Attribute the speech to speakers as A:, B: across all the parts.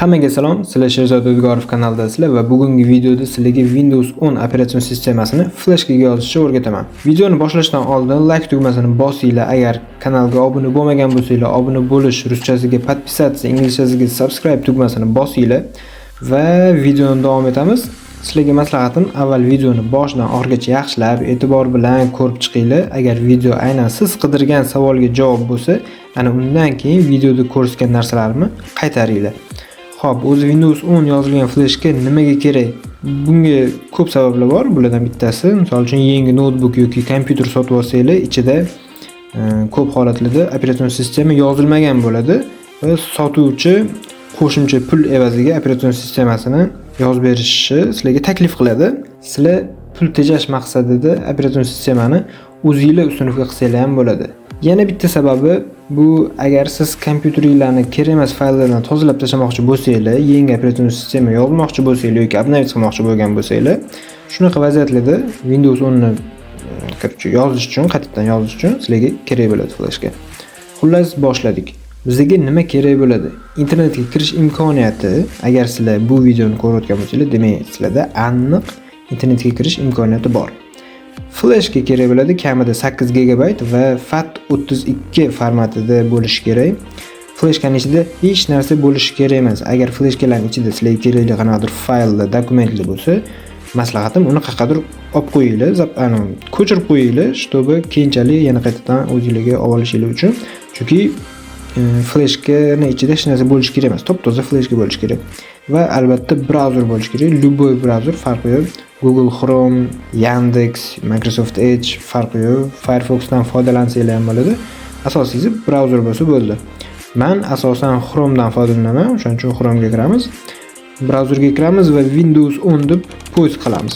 A: Hammaga salom, sizlar Sherzod O'zgarov kanalidasizlar va bugungi videoda sizlarga Windows 10 operatsion sistemasini flashkaga yozishni o'rgataman. Videoni boshlashdan oldin like tugmasini bosinglar. Agar kanalga obuna bo'lmagan bo'lsanglar, obuna bo'lish, ruschasiga podpisatsiya, inglizchasiga subscribe tugmasini bosinglar va videoni davom etamiz. Sizlarga maslahatim, avval videoni boshidan oxirigacha yaxshilab, e'tibor bilan ko'rib chiqinglar. Agar video aynan siz qidirgan savolga javob bo'lsa, ana undan keyin videoda ko'rsatgan narsalarimni qaytaringlar. Xo'p, o'zi Windows 10 yozilgan flashka nimaga kerak? Bunga ko'p sabablar bor. Bulardan bittasi, misol uchun yangi notebook yoki kompyuter sotib olsanglar, ichida ko'p holatlarda operatsion sistema yozilmagan bo'ladi va sotuvchi qo'shimcha pul evaziga operatsion sistemasini yozib berishni sizlarga taklif qiladi. Sizlar pul tejash maqsadida operatsion sistemani o'zingizlar ustunovka qilsanglar ham bo'ladi. Yana bitta sababi bu, agar siz kompyuteringizlarni kerak emas fayllardan tozalab tashlamoqchi bo'lsanglar, yangi operatsion sistema yozmoqchi bo'lsanglar yoki obnovit qilmoqchi bo'lgan bo'lsanglar, shunaqa vaziyatlarda Windows 10 ni yozish uchun, qaytadan yozish uchun sizlarga kerak bo'ladi flashka. Xullas, boshladik. Bizga nima kerak bo'ladi? Internetga kirish imkoniyati, agar sizlar bu videoni ko'rayotgan bo'lsanglar, demak sizlarda aniq internetga kirish imkoniyati bor. Flashga kerak bo'ladi kamida 8 GB va FAT32 formatida bo'lishi kerak. Flashkaning ichida hech narsa bo'lishi kerak emas. Agar flashkalarning ichida sizlarga kerakli qanaqadir fayllar, dokumentlar bo'lsa, maslahatim uni qayergadir olib qo'yinglar, ko'chirib qo'yinglar, чтобы keyinchalik yana qaytadan o'zingizlarga olib olishingiz uchun. Chunki flashkaning ichida hech narsa bo'lishi kerak emas, top-toza flashka bo'lishi kerak. Va albatta brauzer bo'lishi kerak. Любой brauzer, farqi yo'q. Google Chrome, Yandex, Microsoft Edge farqi yo'q. Firefoxdan foydalansanglar ham bo'ladi. Asosiysi brauzer bo'lsa bo'ldi. Men asosan Chromedan foydalanaman, o'shaning uchun Chrome'ga kiramiz. Brauzerga kiramiz va Windows 10 deb poyst qilamiz.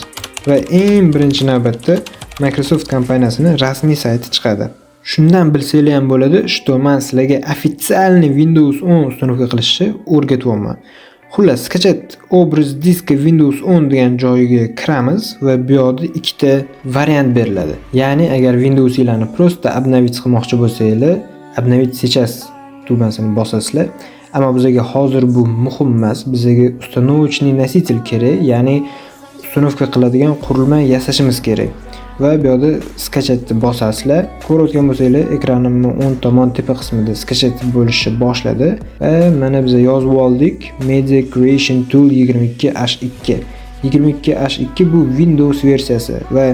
A: Va eng birinchi navbatda Microsoft kompaniyasining rasmiy sayti chiqadi. Shundan bilsanglar ham bo'ladi, что men sizlarga официальный Windows 10 ustunovka qilishni o'rgatyapman. Xullas, skachat obraz diska Windows 10 degan joyiga kiramiz va bu yerda ikkita variant beriladi. Ya'ni agar Windows'larni просто обновить qilmoqchi bo'lsanglar, обновить сейчас tugmasini bosasizlar. Ammo bizga hozir bu muhim emas. Bizga установочный носитель kerak, ya'ni ustunovka qiladigan qurilma yasashimiz kerak. Va bu yerda skachatni bosasizlar. Ko'rayotgan bo'lsanglar, ekranimning o'ng tomon tepa qismida skachat bo'lishni boshladi va mana biz yozib oldik Media Creation Tool 22H2. 22H2 bu Windows versiyasi va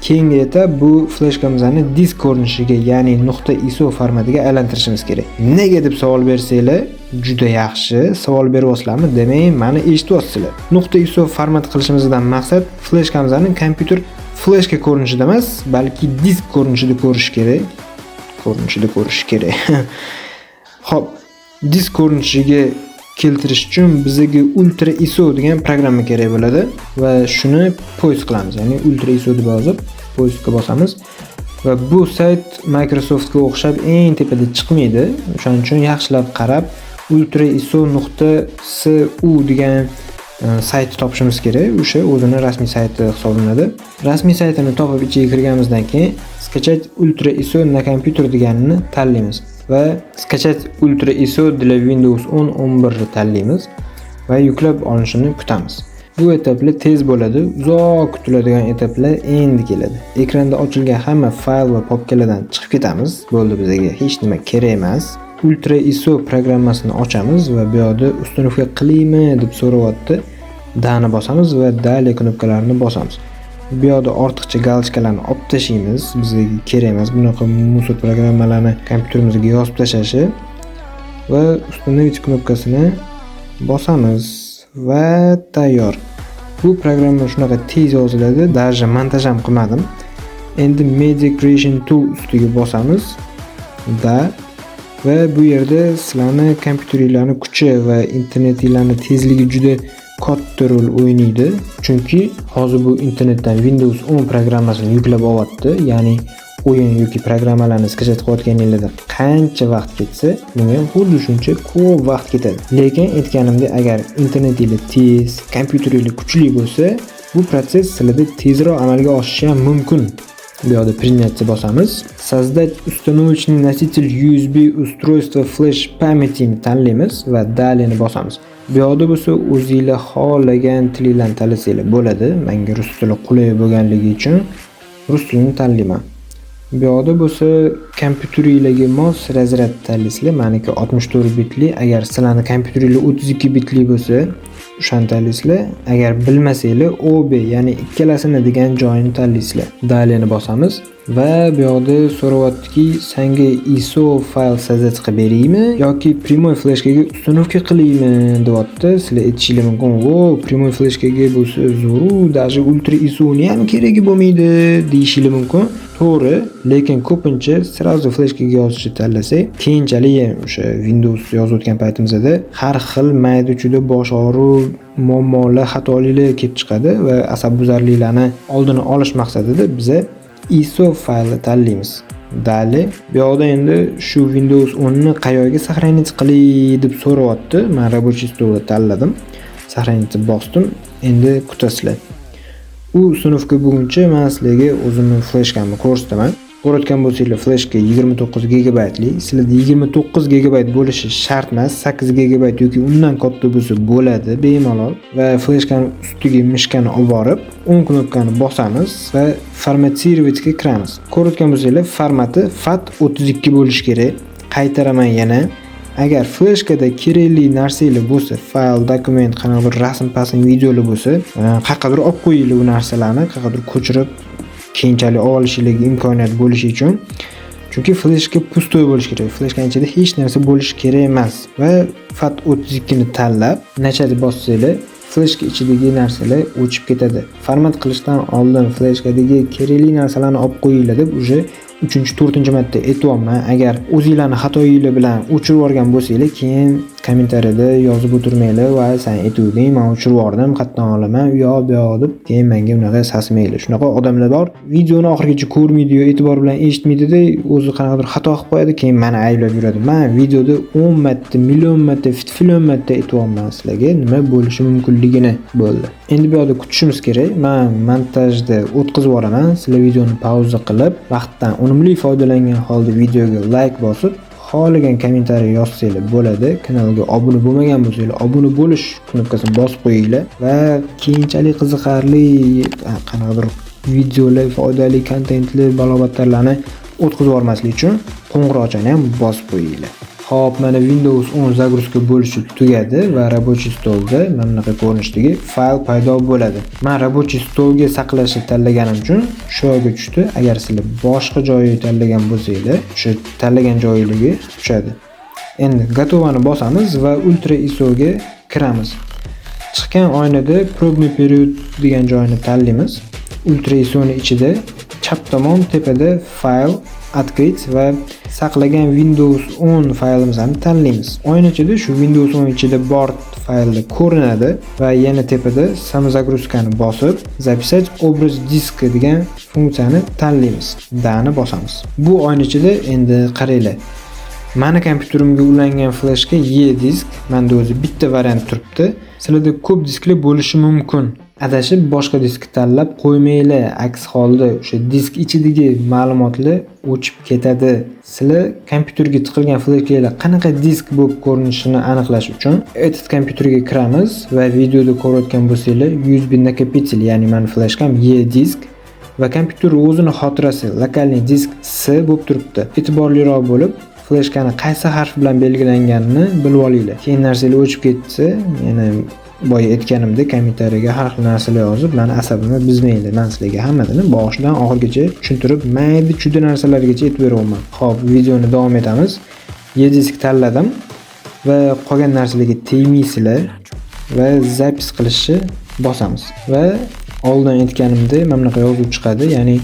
A: keyingi etap bu flashkamizni disk ko'rinishiga, ya'ni .iso formatiga aylantirishimiz kerak. Nega deb savol bersanglar, juda yaxshi savol beryapsizlarmi? Demak, meni eshityapsizlar. .iso format qilishimizdan maqsad flashkamizni kompyuter flashka ko'rinishida emas, balki disk ko'rinishida ko'rish kerak. Xo'p, disk ko'rinishiga keltirish uchun bizga Ultra ISO degan programma kerak bo'ladi va shuni poyst qilamiz. Ya'ni Ultra ISO deb yozib poystga bosamiz va bu sayt Microsoftga o'xshab eng tepada chiqmaydi. O'shaning uchun yaxshilab qarab ultraiso.su degan saytni topishimiz kerak. O'sha o'zining rasmiy sayti hisoblanadi. Rasmiy saytini topib ichiga kirganimizdan keyin skachat Ultra ISO na kompyuter deganini tanlaymiz va skachat Ultra ISO для Windows 10 11 ni tanlaymiz va yuklab olinishini kutamiz. Bu etaplar tez bo'ladi, uzoq kutiladigan etaplar endi keladi. Ekranda ochilgan hamma fayl va papkalardan chiqib ketamiz. Bo'ldi, bizga hech nima kerak emas. Ultra ISO programmasini ochamiz va bu yerda ustunovka qilaymi deb so'rayapti. Dani bosamiz va dalya knopkalarini bosamiz. Bu yerda ortiqcha galchkalarni olib tashlaymiz. Bizga kerak emas bunaqa musor programmalarni kompyuterimizga yozib tashlashi va ustunovich knopkasini bosamiz va tayyor. Bu programma shunaqa tez yoziladi, даже montaj ham qilmadim. Endi Media Creation Tool ustiga bosamiz. Va bu yerda sizlarning kompyuteringizlarning kuchi va internetingizlarning tezligi juda katta rol o'ynaydi. Chunki hozir bu internetdan Windows 10 programmasini yuklab olyapti. Ya'ni o'yin yoki programmalarni skachat qilayotganingizda qancha vaqt ketsa, bunga xuddi shuncha ko'p vaqt ketadi. Lekin aytganimdek, agar internetingiz tez, kompyuteringiz kuchli bo'lsa, bu protsess sizlarda tezroq amalga oshishi ham mumkin. Bu yerda принятие bosamiz. Создать установочный носитель USB устройства flash памяти tanlaymiz va dalini bosamiz. Bu yoqda bo'lsa o'zingizlar xohlagan tilinglarni tanlasanglar bo'ladi. Menga rus tili qulay bo'lganligi uchun rus tilini tanlayman. Bu yoqda bo'lsa kompyuteringizga mos razryad tanlaysizlar. Meniki 64 bitli. Agar sizlarning kompyuteringiz 32 bitli bo'lsa, o'shani tanlaysizlar. Agar bilmasanglar OB, ya'ni ikkalasini degan joyini tanlaysizlar. Dalini bosamiz va bu yoqda so'rayaptiki, senga ISO fayl sozdать qilib beraymi yoki primoy fleshkaga uстановка qilaymi deyapti. Sizlar aytishingiz mumkin, "Vo, primoy fleshkaga bo'lsa zo'ru, даже ultra ISO ni ham keragi bo'lmaydi" deyishingiz mumkin. To'g'ri, lekin ko'pincha sразу fleshkaga yozishni tanlasak, keyinchalik o'sha Windows yozayotgan paytimizda har xil mayda-chuyda bosh og'riq, muammolar, xatoliklar kelib chiqadi va asabbuzarliklarni oldini olish maqsadida biza ISO faylni tanlaymiz. Dali, bu yoqda endi shu Windows 10 ni qayerga сохранить qilay deb so'rayapti. Men рабочий stolni tanladim. Сохранить bosdim. Endi kutasizlar. U uстановка bo'lguncha men sizlarga o'zimning fleshkamni ko'rsataman. Ko'rayotgan bo'lsanglar, fleshka 29 gigabaytli. Sizlarda 29 gigabayt bo'lishi shart emas, 8 gigabayt yoki undan katta bo'lsa bo'ladi bemalol. Va fleshkani ustiga mishkani olib borib, 10 knopkani bosamiz va formatirovga kiramiz. Ko'rayotgan bo'lsanglar, formati FAT32 bo'lishi kerak. Qaytaraman yana. Agar fleshkada kerakli narsalar bo'lsa, fayl, dokument, qanaqadir rasm, videolar bo'lsa, qayergadir olib qo'yinglar u narsalarni, qayergadir ko'chirib keyinchalik olishingizga imkoniyat bo'lishi uchun. Chunki fleshka pustoy bo'lishi kerak. Fleshkaning ichida hech narsa bo'lishi kerak emas va FAT32 ni tanlab, nachada bossanglar, fleshka ichidagi narsalar o'chib ketadi. Format qilishdan oldin fleshkadagi kerakli narsalarni olib qo'yinglar deb уже 3-4 marta aytyapman. Agar o'zingizlarning xatoyinglar bilan o'chirib yuborgan bo'lsanglar, keyin kommentariyada yozib o'tirmanglar va sen aytuvding, men o'chirib yubordim, qatdan olaman, u yoq bu yoq deb keyin menga bunaqa sasmanglar. Shunaqa odamlar bor, videoni oxirigacha ko'rmaydi, e'tibor bilan eshitmaydi-da, o'zi qanaqadir xato qilib qo'yadi, keyin meni ayblab yuradi. Men videoda 10 marta, million marta, fitfilon marta aytyapman sizlarga nima bo'lishi mumkinligini. Bo'ldi. Endi bu yoqda kutishimiz kerak. Men montajda o'tkazib yuboraman. Sizlar videoni pauza qilib, vaqtdan unumli foydalangan holda videoga like bosib, xohlagan kommentariy yozsanglar bo'ladi. Kanalga obuna bo'lmagan bo'lsanglar, obuna bo'lish knopkasini bosib qo'yinglar va keyinchalik qiziqarli qanaqadir videolar, foydali kontentli balobatlarni o'tkazib yubormaslik uchun qo'ng'iroqchani ham bosib qo'yinglar. Xo'p, mana Windows 10 загрузка bo'lishi tugadi va рабочий stolda mana bunaqa ko'rinishdagi fayl paydo bo'ladi. Men рабочий stolga saqlashni tanlaganim uchun shu yerga tushdi. Agar sizlar boshqa joyni tanlagan bo'lsanglar, o'sha tanlagan joyingizga tushadi. Endi gotovani bosamiz va Ultra ISO ga kiramiz. Chiqqan oynada probный период degan joyni tanlaymiz. Ultra ISO ni ichida chap tomon tepada fayl открыть va saqlagan Windows 10 faylimizni tanlaymiz. Oynachada shu Windows 10 ichida bor fayllar ko'rinadi va yana tepada samozagрузкani bosib, записать образ диска degan funksiyani tanlaymiz. Dani bosamiz. Bu oynachada endi qaranglar. Meni kompyuterimga ulangan fleshka E disk, menda o'zi bitta variant turibdi. Sizlarda ko'p disklar bo'lishi mumkin. Adashib boshqa disk tanlab qo'ymanglar. Aks holda o'sha disk ichidagi ma'lumotlar o'chib ketadi. Sizlar kompyuterga tiqilgan fleshkalar qanaqa disk bo'lib ko'rinishini aniqlash uchun этот kompyuterga kiramiz va videoda ko'rayotgan bo'lsanglar USB накопитель, ya'ni men fleshkam E disk va kompyuter o'zini xotirasi lokalniy disk C bo'lib turibdi. E'tiborliroq bo'lib, fleshkani qaysi harf bilan belgilanganini bilib olinglar. Keyin narsalar o'chib ketsa, yana boya aytganimdek kommentariyga har xil narsalar yozib, meni asabimni buzmanglar. Men sizlarga hammasini boshidan oxirigacha tushuntirib, mayda-chuyda narsalargacha aytib beraman. Xo'p, videoni davom etamiz. E disk tanladim va qolgan narsalarga tegmaysizlar va zapis qilishni bosamiz. Va oldin aytganimdek, mana bunaqa yozuv chiqadi, ya'ni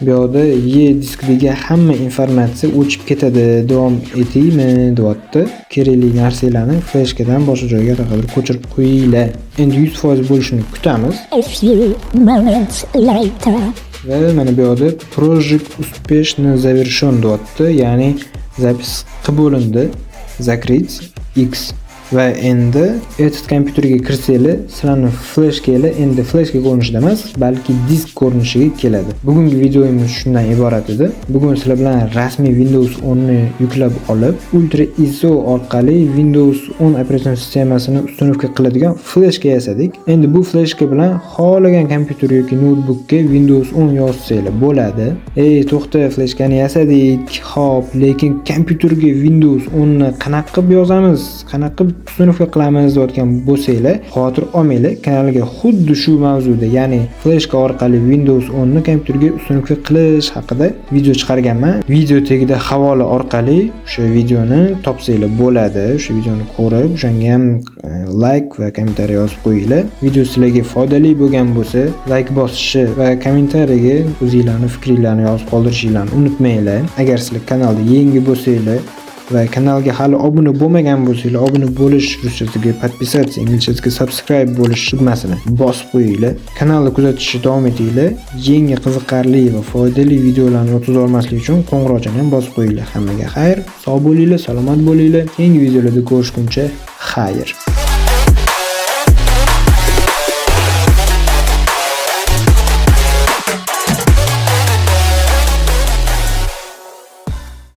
A: bu yoqda E diskdagi hamma informatsiya o'chib ketadi. Davom etaymi deyapti. Kerakli narsalarni fleshkadan boshqa joyga qaqadir ko'chirib qo'yinglar. Endi 100% bo'lishini kutamiz. Va mana bu yoqda Project успешно завершен deyapti. Ya'ni zapis qilib bo'lindi. Закрыть X. va endi Etid kompyuterga kirsanglar, sizlarni fleshkalar endi fleshka ko'rinishida emas, balki disk ko'rinishiga keladi. Bugungi videomiz shundan iborat edi. Bugun sizlar bilan rasmiy Windows 10 ni yuklab olib, Ultra ISO orqali Windows 10 operatsion sistemasini ustunovka qiladigan fleshka yasadik. Endi bu fleshka bilan xohlagan kompyuter yoki noutbukka Windows 10 yozsanglar bo'ladi. To'xta, fleshkani yasadik. Xo'p, lekin kompyuterga Windows 10 ni qanaqa qilib yozamiz, qanaqa qilib ustunovka qilamiz deyotgan bo'lsanglar, xavotir olmanglar. Kanalga xuddi shu mavzuda, ya'ni fleshka orqali Windows 10 ni kompyuterga ustunovka qilish haqida video chiqarganman. Video tagida havola orqali o'sha videoni topsanglar bo'ladi. O'sha videoni ko'rib, o'shanga ham like va kommentariy yozib qo'yinglar. Video sizlarga foydali bo'lgan bo'lsa, like bosishni va kommentariyaga o'zingizlarning fikringizni yozib qoldirishingizni unutmanglar. Agar sizlar kanalda yangi bo'lsanglar va kanalga hali obuna bo'lmagan bo'lsanglar, obuna bo'lish ruschasiga подписаться, inglizchasiga subscribe bo'lish tugmasini bosib qo'yinglar. Kanalni kuzatishni davom etinglar. Yangi qiziqarli va foydali videolarni o'tib olmaslik uchun qo'ng'iroqchani ham bosib qo'yinglar. Hammaga xayr, sog' bo'linglar, salomat bo'linglar. Keyingi videolarda ko'rishguncha xayr.